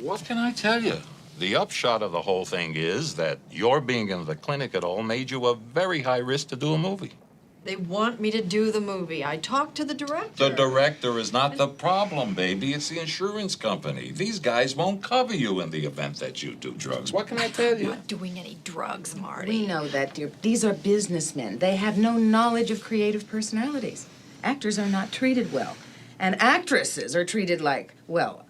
What can I tell you? The upshot of the whole thing is that your being in the clinic at all made you a very high risk to do a movie. They want me to do the movie. I talked to the director. The director is not the problem, baby. It's the insurance company. These guys won't cover you in the event that you do drugs. What can I tell you? I'm not doing any drugs, Marty. We know that, dear. These are businessmen. They have no knowledge of creative personalities. Actors are not treated well. And actresses are treated like, well,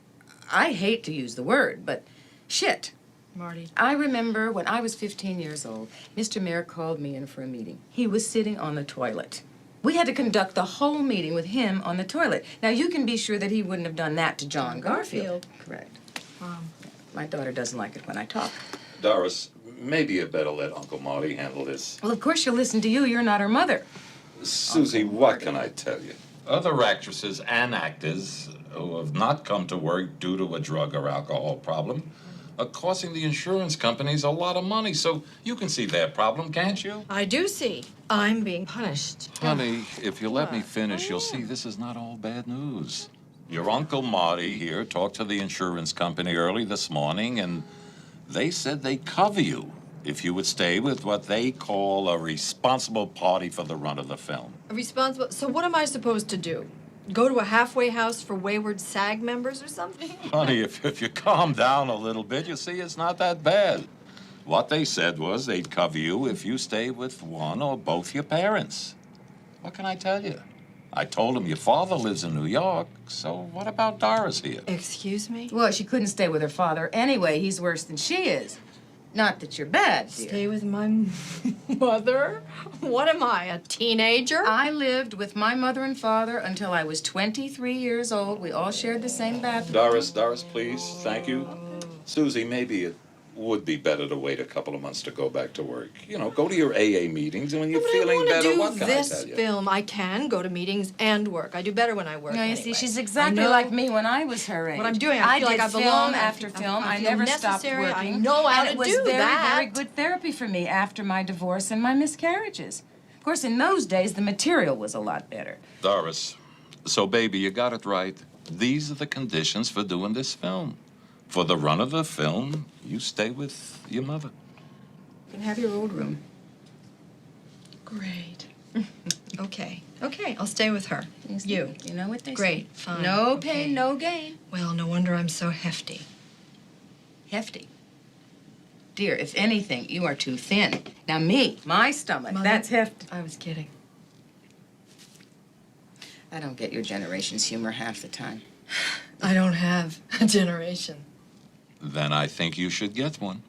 I hate to use the word, but shit. Marty. I remember when I was 15 years old, Mr. Mayor called me in for a meeting. He was sitting on the toilet. We had to conduct the whole meeting with him on the toilet. Now, you can be sure that he wouldn't have done that to John Garfield. Correct. My daughter doesn't like it when I talk. Doris, maybe you better let Uncle Marty handle this. Well, of course she'll listen to you. You're not her mother. Susie, what can I tell you? Other actresses and actors who have not come to work due to a drug or alcohol problem are costing the insurance companies a lot of money, so you can see their problem, can't you? I do see. I'm being punished. Honey, if you let me finish, you'll see this is not all bad news. Your Uncle Marty here talked to the insurance company early this morning, and they said they'd cover you if you would stay with what they call a responsible party for the run of the film. Responsible. So what am I supposed to do? Go to a halfway house for wayward SAG members or something? Honey, if you calm down a little bit, you'll see it's not that bad. What they said was they'd cover you if you stay with one or both your parents. What can I tell you? I told them your father lives in New York, so what about Doris here? Excuse me? Well, she couldn't stay with her father anyway. He's worse than she is. Not that you're bad, dear. Stay with my mother? What am I, a teenager? I lived with my mother and father until I was 23 years old. We all shared the same bathroom. Doris, please. Thank you. Susie, maybe it would be better to wait a couple of months to go back to work. You know, go to your AA meetings, and when you're feeling better, what can I tell you? I want to do this film. I can go to meetings and work. I do better when I work. No, you anyway. see, she's exactly like me when I was her age. What I'm doing, I feel like I belong. film after film. I never stopped working. I know how to do that. And it was very, very good therapy for me after my divorce and my miscarriages. Of course, in those days, the material was a lot better. Doris, so baby, you got it right. These are the conditions for doing this film. For the run of the film, you stay with your mother. You can have your old room. Great. Okay, I'll stay with her. You. You know what they say. Great, fine. No pain, no gain. Well, no wonder I'm so hefty. Hefty. Dear, if anything, you are too thin. Now me, my stomach, Mother, that's hefty. I was kidding. I don't get your generation's humor half the time. I don't have a generation. Then I think you should get one.